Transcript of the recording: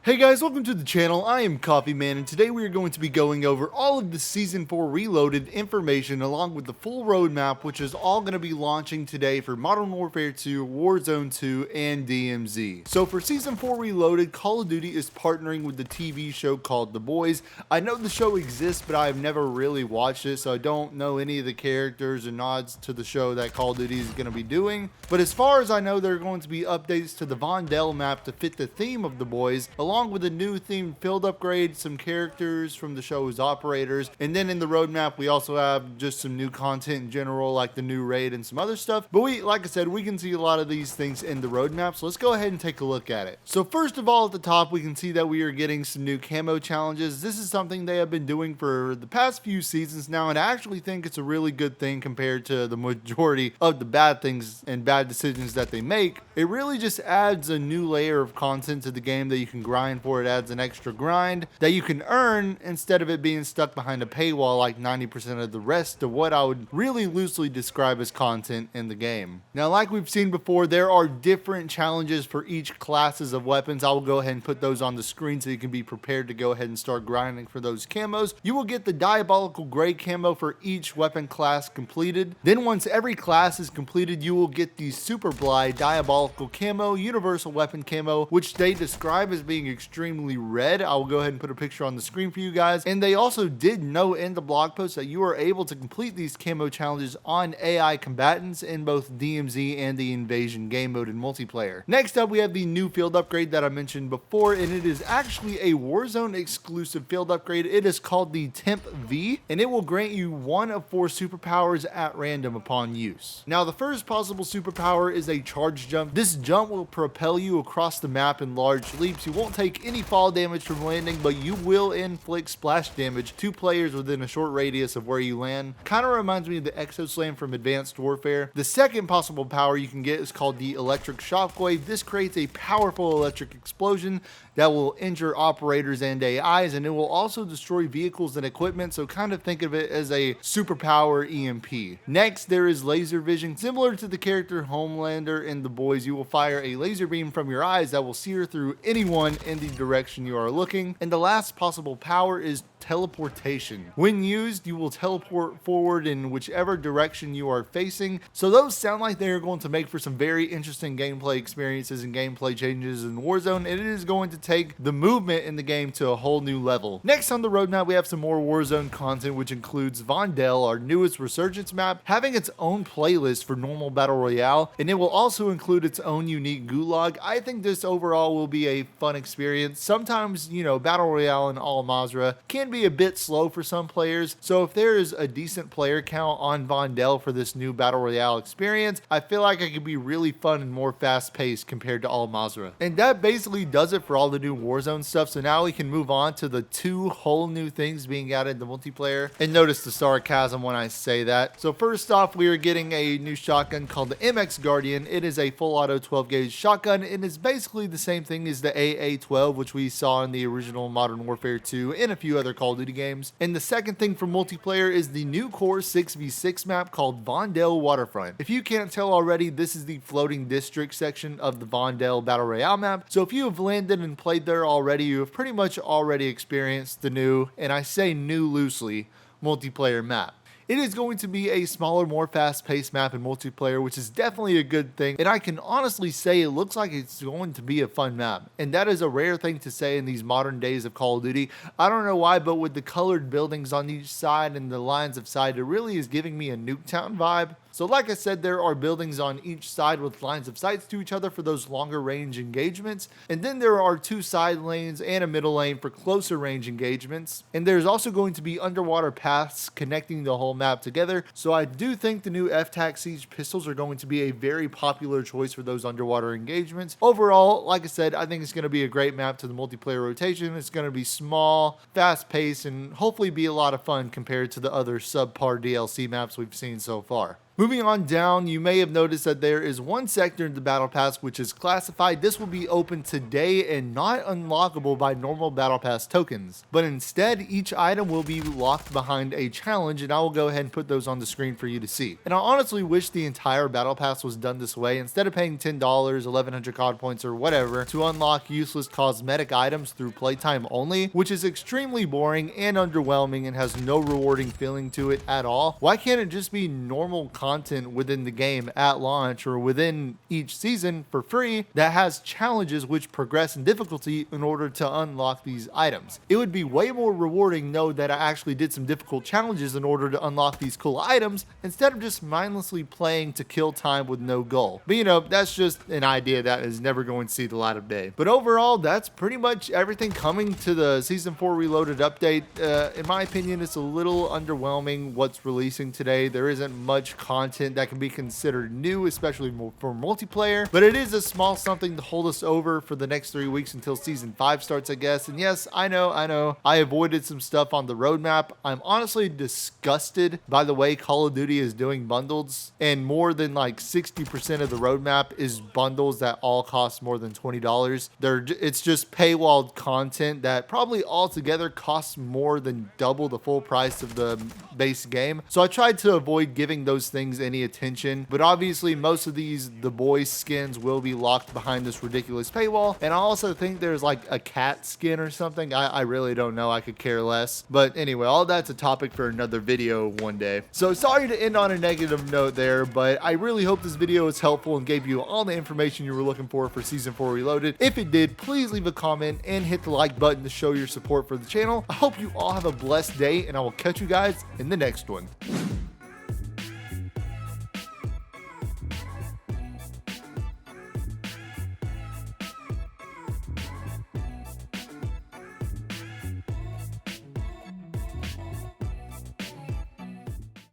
Hey guys, welcome to the channel. I am Coffee Man, and today we are going to be going over all of the Season 4 Reloaded information along with the full roadmap, which is all going to be launching today for Modern Warfare 2, Warzone 2, and DMZ. So for Season 4 Reloaded, Call of Duty is partnering with the TV show called The Boys. I know the show exists, but I've never really watched it, so I don't know any of the characters or nods to the show that Call of Duty is going to be doing. But as far as I know, there are going to be updates to the Vondel map to fit the theme of The Boys, along with a new themed field upgrade, some characters from the show's operators, and then in the roadmap we also have just some new content in general, like the new raid and some other stuff. But like I said, we can see a lot of these things in the roadmap, so let's go ahead and take a look at it. So first of all, at the top we can see that we are getting some new camo challenges. This is something they have been doing for the past few seasons now, and I actually think it's a really good thing compared to the majority of the bad things and bad decisions that they make. It really just adds a new layer of content to the game that you can grind for. It adds an extra grind that you can earn instead of it being stuck behind a paywall like 90% of the rest of what I would really loosely describe as content in the game. Now, like we've seen before, there are different challenges for each classes of weapons. I will go ahead and put those on the screen so you can be prepared to go ahead and start grinding for those camos. You will get the diabolical gray camo for each weapon class completed. Then once every class is completed, you will get the super blind diabolical camo, universal weapon camo, which they describe as being extremely red. I will go ahead and put a picture on the screen for you guys. And they also did note in the blog post that you are able to complete these camo challenges on AI combatants in both DMZ and the Invasion game mode in multiplayer. Next up, we have the new field upgrade that I mentioned before, and it is actually a Warzone exclusive field upgrade. It is called the Temp V, and it will grant you one of 4 superpowers at random upon use. Now, the first possible superpower is a charge jump. This jump will propel you across the map in large leaps. You won't take any fall damage from landing, but you will inflict splash damage to players within a short radius of where you land. Kind of reminds me of the Exo Slam from Advanced Warfare. The second possible power you can get is called the Electric Shockwave. This creates a powerful electric explosion that will injure operators and AIs, and it will also destroy vehicles and equipment, so kind of think of it as a superpower EMP. Next, there is laser vision. Similar to the character Homelander in The Boys, you will fire a laser beam from your eyes that will sear through anyone in the direction you are looking. And the last possible power is teleportation. When used, you will teleport forward in whichever direction you are facing. So those sound like they are going to make for some very interesting gameplay experiences and gameplay changes in Warzone, and it is going to take the movement in the game to a whole new level. Next on the roadmap, we have some more Warzone content, which includes Vondel, our newest resurgence map, having its own playlist for normal battle royale, and it will also include its own unique gulag. I think this overall will be a fun experience. Sometimes, battle royale in Al-Mazrah can be a bit slow for some players, so if there is a decent player count on Vondel for this new battle royale experience, I feel like it could be really fun and more fast paced compared to Al-Mazrah. And that basically does it for all the new Warzone stuff, so now we can move on to the 2 whole new things being added to multiplayer. And notice the sarcasm when I say that. So first off, we are getting a new shotgun called the MX Guardian. It is a full auto 12 gauge shotgun, and it's basically the same thing as the AA-12, which we saw in the original Modern Warfare 2 and a few other Call of Duty games. And the second thing for multiplayer is the new core 6v6 map called Vondel Waterfront. If you can't tell already, this is the floating district section of the Vondel Battle Royale map. So if you have landed and played there already, you have pretty much already experienced the new, and I say new loosely, multiplayer map. It is going to be a smaller, more fast-paced map in multiplayer, which is definitely a good thing, and I can honestly say it looks like it's going to be a fun map, and that is a rare thing to say in these modern days of Call of Duty. I don't know why, but with the colored buildings on each side and the lines of sight, it really is giving me a Nuketown vibe. So like I said, there are buildings on each side with lines of sights to each other for those longer range engagements. And then there are 2 side lanes and a middle lane for closer range engagements. And there's also going to be underwater paths connecting the whole map together. So I do think the new F-Tac Siege pistols are going to be a very popular choice for those underwater engagements. Overall, like I said, I think it's going to be a great map to the multiplayer rotation. It's going to be small, fast paced, and hopefully be a lot of fun compared to the other subpar DLC maps we've seen so far. Moving on down, you may have noticed that there is one sector in the battle pass which is classified. This will be open today and not unlockable by normal battle pass tokens, but instead each item will be locked behind a challenge, and I will go ahead and put those on the screen for you to see. And I honestly wish the entire battle pass was done this way. Instead of paying $10, 1100 COD points or whatever to unlock useless cosmetic items through playtime only, which is extremely boring and underwhelming and has no rewarding feeling to it at all, why can't it just be normal content within the game at launch or within each season for free that has challenges which progress in difficulty in order to unlock these items? It would be way more rewarding know that I actually did some difficult challenges in order to unlock these cool items instead of just mindlessly playing to kill time with no goal. But you know, that's just an idea that is never going to see the light of day. But overall, that's pretty much everything coming to the Season 4 Reloaded update. In my opinion, it's a little underwhelming what's releasing today. There isn't much content that can be considered new, especially for multiplayer, but it is a small something to hold us over for the next 3 weeks until Season 5 starts, I guess. And yes, I know, I avoided some stuff on the roadmap. I'm honestly disgusted by the way Call of Duty is doing bundles, and more than like 60% of the roadmap is bundles that all cost more than $20. It's just paywalled content that probably altogether costs more than double the full price of the base game. So I tried to avoid giving those things any attention, but obviously most of these The Boys skins will be locked behind this ridiculous paywall. And I also think there's like a cat skin or something. I really don't know. I could care less. But anyway, all that's a topic for another video one day. So sorry to end on a negative note there, but I really hope this video was helpful and gave you all the information you were looking for Season 4 Reloaded. If it did, please leave a comment and hit the like button to show your support for the channel. I hope you all have a blessed day, and I will catch you guys in the next one.